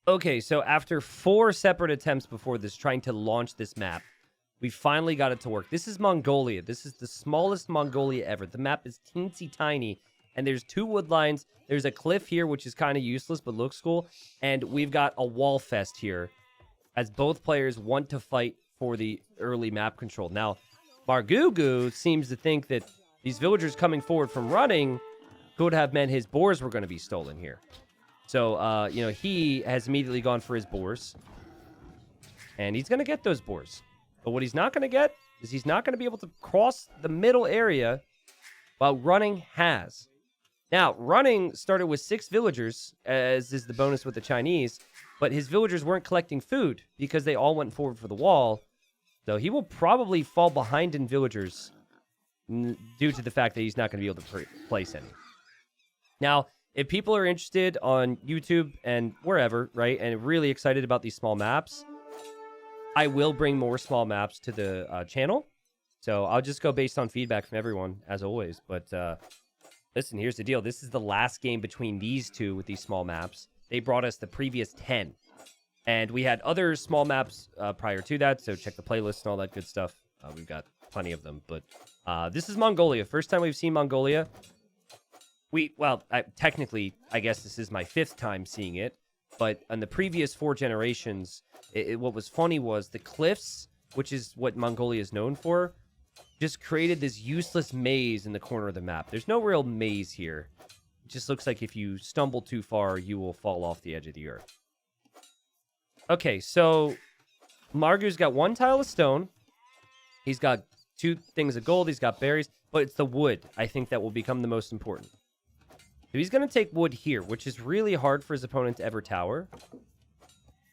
Okay, so after 4 separate attempts before this, trying to launch this map, we finally got it to work. This is Mongolia. This is the smallest Mongolia ever. The map is teensy tiny, and there's 2 wood lines. There's a cliff here, which is kind of useless, but looks cool. And we've got a wall fest here, as both players want to fight for the early map control. Now, Margougou seems to think that these villagers coming forward from running could have meant his boars were going to be stolen here. So, he has immediately gone for his boars. And he's going to get those boars. But what he's not going to get is he's not going to be able to cross the middle area while running has. Now, running started with 6 villagers, as is the bonus with the Chinese. But his villagers weren't collecting food because they all went forward for the wall. So he will probably fall behind in villagers due to the fact that he's not going to be able to place any. Now, if people are interested on YouTube and wherever, right, and really excited about these small maps, I will bring more small maps to the channel. So I'll just go based on feedback from everyone, as always. But listen, here's the deal. This is the last game between these 2 with these small maps. They brought us the previous 10. And we had other small maps prior to that, so check the playlist and all that good stuff. We've got plenty of them. But this is Mongolia. First time we've seen Mongolia. Technically, I guess this is my 5th time seeing it, but on the previous 4 generations, what was funny was the cliffs, which is what Mongolia is known for, just created this useless maze in the corner of the map. There's no real maze here. It just looks like if you stumble too far, you will fall off the edge of the earth. Okay, so Margou's got 1 tile of stone. He's got 2 things of gold. He's got berries, but it's the wood, I think, that will become the most important. So he's going to take wood here, which is really hard for his opponent to ever tower.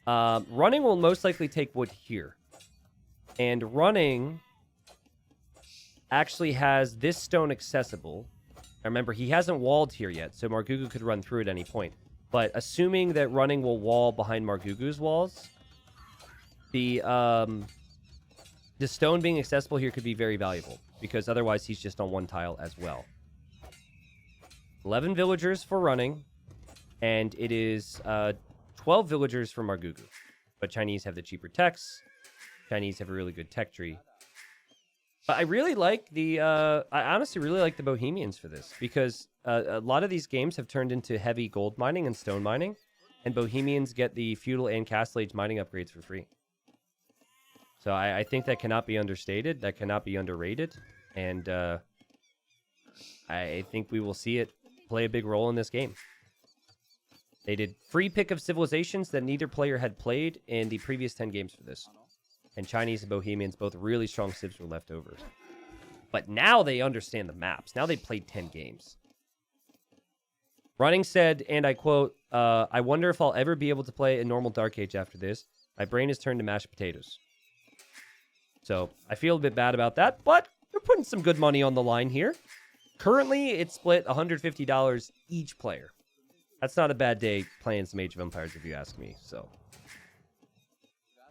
Running will most likely take wood here. And running actually has this stone accessible. Now remember, he hasn't walled here yet, so Margougou could run through at any point. But assuming that running will wall behind Margougou's walls, the stone being accessible here could be very valuable, because otherwise he's just on 1 tile as well. 11 villagers for running, and it is 12 villagers for Margougou. But Chinese have the cheaper techs. Chinese have a really good tech tree. But I really like I honestly really like the Bohemians for this, because a lot of these games have turned into heavy gold mining and stone mining, and Bohemians get the feudal and Castle Age mining upgrades for free. So I think that cannot be understated, that cannot be underrated, and I think we will see it play a big role in this game. They did free pick of civilizations that neither player had played in the previous 10 games for this. And Chinese and Bohemians, both really strong civs, were left over. But now they understand the maps. Now they played 10 games. Running said, and I quote, I wonder if I'll ever be able to play a normal Dark Age after this. My brain has turned to mashed potatoes. So I feel a bit bad about that, but they're putting some good money on the line here. Currently, it's split $150 each player. That's not a bad day playing some Age of Empires, if you ask me. So,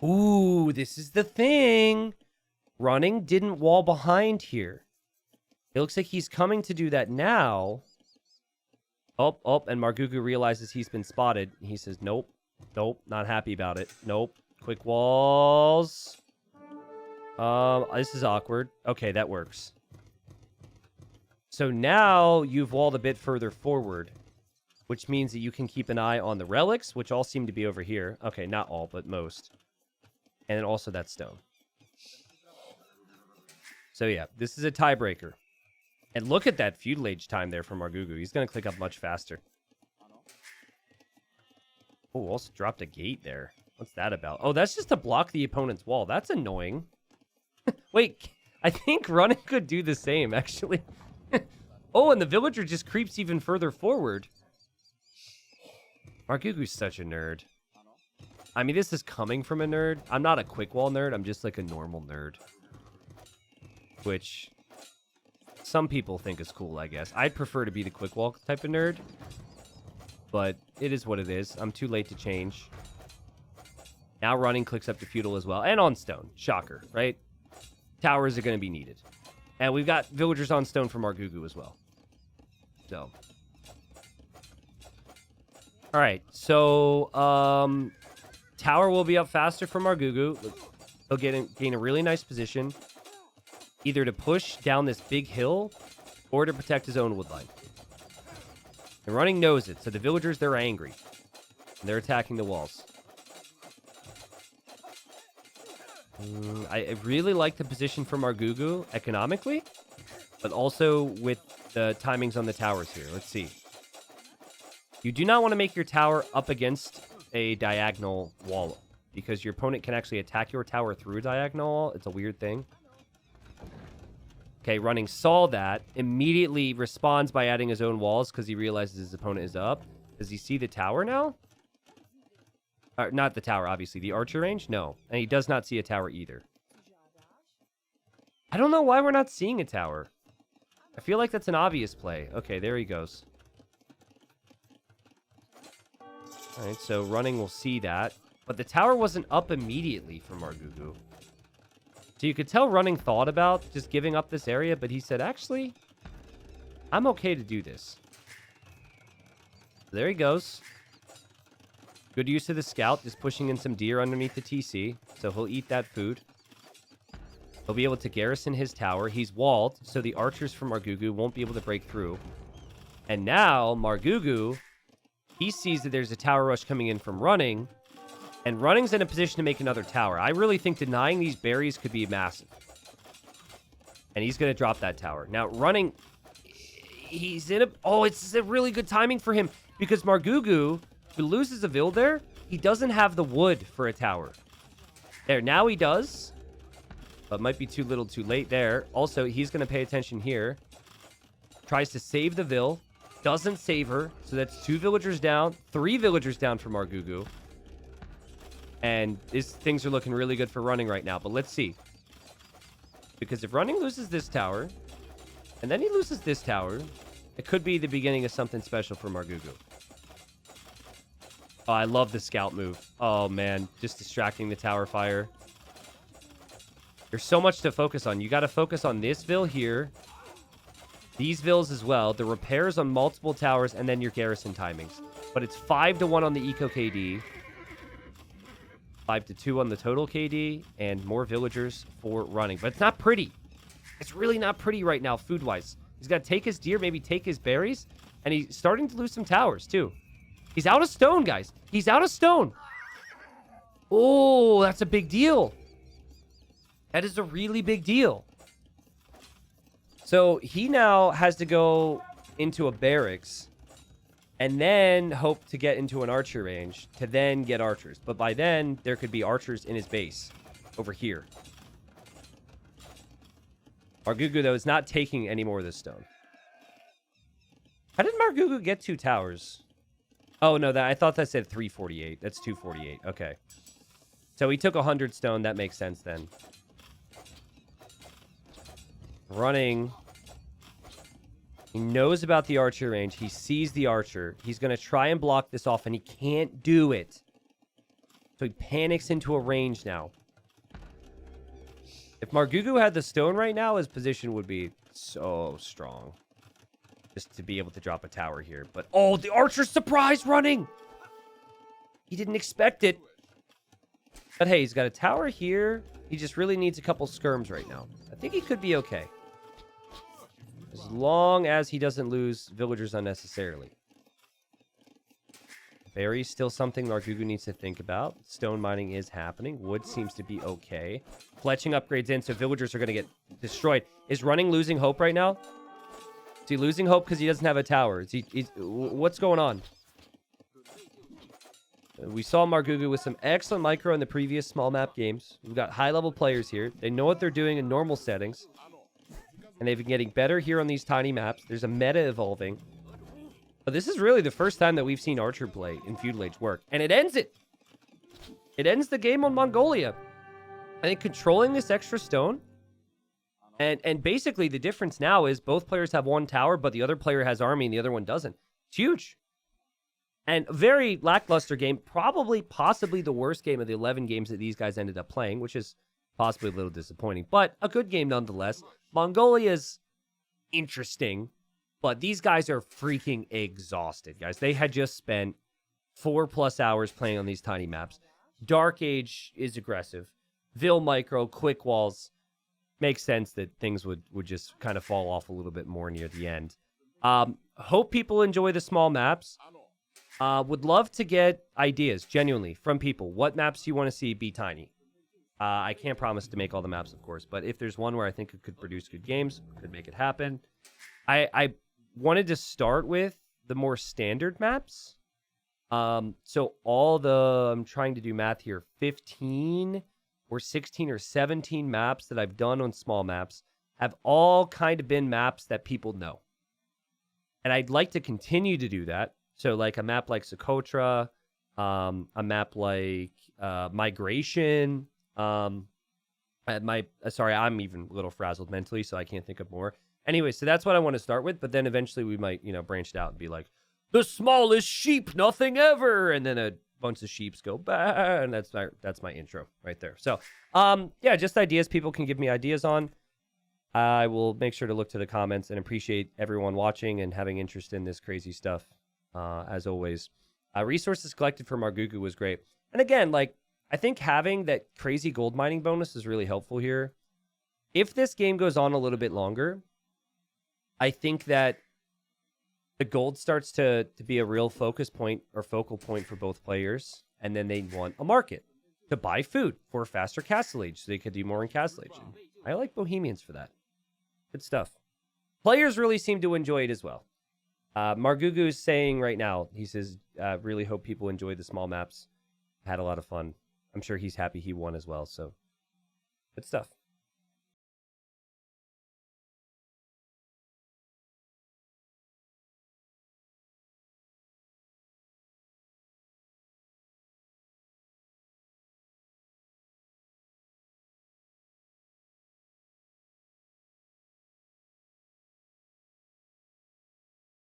ooh, this is the thing. Running didn't wall behind here. It looks like he's coming to do that now. Oh, and Margougou realizes he's been spotted. He says, nope, not happy about it. Nope, quick walls. This is awkward. Okay, that works. So now you've walled a bit further forward, which means that you can keep an eye on the relics, which all seem to be over here. Okay, not all, but most. And then also that stone. So yeah, this is a tiebreaker. And look at that feudal age time there for Margougou. He's going to click up much faster. Oh, also dropped a gate there. What's that about? Oh, that's just to block the opponent's wall. That's annoying. Wait, I think running could do the same, actually. Oh, and the villager just creeps even further forward. Margougou's such a nerd. I mean, this is coming from a nerd. I'm not a quick wall nerd. I'm just like a normal nerd. Which some people think is cool, I guess. I'd prefer to be the quick wall type of nerd. But it is what it is. I'm too late to change. Now running clicks up to feudal as well. And on stone. Shocker, right? Towers are going to be needed. And we've got villagers on stone for Margougou as well. So. All right, so tower will be up faster for Margougou. He'll gain a really nice position, either to push down this big hill or to protect his own woodline. And running knows it, so the villagers, they're angry. And they're attacking the walls. I really like the position for Margougou economically, but also with the timings on the towers here. Let's see. You do not want to make your tower up against a diagonal wall, because your opponent can actually attack your tower through a diagonal wall. It's a weird thing. Okay, running saw that, immediately responds by adding his own walls because he realizes his opponent is up. Does he see the tower now? Not the tower, obviously. The archer range? No. And he does not see a tower either. I don't know why we're not seeing a tower. I feel like that's an obvious play. Okay, there he goes. All right, so running will see that. But the tower wasn't up immediately for Margougou. So you could tell running thought about just giving up this area, but he said, actually, I'm okay to do this. There he goes. Good use of the scout, just pushing in some deer underneath the TC. So he'll eat that food. He'll be able to garrison his tower. He's walled, so the archers from Margougou won't be able to break through. And now, Margougou, he sees that there's a tower rush coming in from running. And running's in a position to make another tower. I really think denying these berries could be massive. And he's going to drop that tower. Now, running, he's in a... Oh, it's a really good timing for him. Because Margougou, who loses a vill there, he doesn't have the wood for a tower. There, now he does. But might be too little too late there. Also, he's going to pay attention here. Tries to save the vill. Doesn't save her. So that's 2 villagers down. 3 villagers down for Margougou. And things are looking really good for running right now. But let's see. Because if running loses this tower, and then he loses this tower, it could be the beginning of something special for Margougou. Oh, I love the scout move. Oh, man. Just distracting the tower fire. There's so much to focus on. You got to focus on this vill here. These vills as well. The repairs on multiple towers, and then your garrison timings. But it's 5-1 on the eco KD. 5-2 on the total KD, and more villagers for running. But it's not pretty. It's really not pretty right now, food-wise. He's got to take his deer, maybe take his berries, and he's starting to lose some towers, too. He's out of stone, guys. He's out of stone. Oh, that's a big deal. That is a really big deal. So he now has to go into a barracks and then hope to get into an archer range to then get archers. But by then, there could be archers in his base over here. Margougou, though, is not taking any more of this stone. How did Margougou get 2 towers? Oh, no, I thought that said 348. That's 248. Okay. So he took 100 stone. That makes sense then. Running. He knows about the archer range. He sees the archer. He's going to try and block this off, and he can't do it. So he panics into a range now. If Margougou had the stone right now, his position would be so strong. Just to be able to drop a tower here. But, oh, the archer surprise running! He didn't expect it. But, hey, he's got a tower here. He just really needs a couple skirms right now. I think he could be okay. As long as he doesn't lose villagers unnecessarily. Berry's still something Margougou needs to think about. Stone mining is happening. Wood seems to be okay. Fletching upgrades in, so villagers are going to get destroyed. Is running losing hope right now? Is he losing hope because he doesn't have a tower? What's going on? We saw Margougou with some excellent micro in the previous small map games. We've got high-level players here. They know what they're doing in normal settings. And they've been getting better here on these tiny maps. There's a meta evolving. But this is really the first time that we've seen Archer play in Feudal Age work. And it ends it. It ends the game on Mongolia. I think controlling this extra stone. And basically the difference now is both players have 1 tower, but the other player has army and the other one doesn't. It's huge. And a very lackluster game. Possibly the worst game of the 11 games that these guys ended up playing, which is possibly a little disappointing. But a good game nonetheless. Mongolia's interesting, but these guys are freaking exhausted, guys. They had just spent 4+ hours playing on these tiny maps. Dark Age is aggressive. Vil Micro, Quick Walls, makes sense that things would just kind of fall off a little bit more near the end. Hope people enjoy the small maps. Would love to get ideas, genuinely, from people. What maps do you want to see be tiny? I can't promise to make all the maps, of course, but if there's one where I think it could produce good games, could make it happen. I wanted to start with the more standard maps. So I'm trying to do math here, 15 or 16 or 17 maps that I've done on small maps have all kind of been maps that people know. And I'd like to continue to do that. So like a map like Socotra, a map like Migration. I'm even a little frazzled mentally, so I can't think of more. Anyway, so that's what I want to start with, but then eventually we might, branch it out and be like, the smallest sheep, nothing ever, and then a bunch of sheeps go bah, and that's my intro right there. So, yeah, just ideas people can give me ideas on. I will make sure to look to the comments and appreciate everyone watching and having interest in this crazy stuff. As always, resources collected for Margougou was great, and again, I think having that crazy gold mining bonus is really helpful here. If this game goes on a little bit longer, I think that the gold starts to be a real focus point or focal point for both players, and then they want a market to buy food for faster Castle Age so they could do more in Castle Age. And I like Bohemians for that. Good stuff. Players really seem to enjoy it as well. Margougou is saying right now, he says, really hope people enjoy the small maps. Had a lot of fun. I'm sure he's happy he won as well, so good stuff.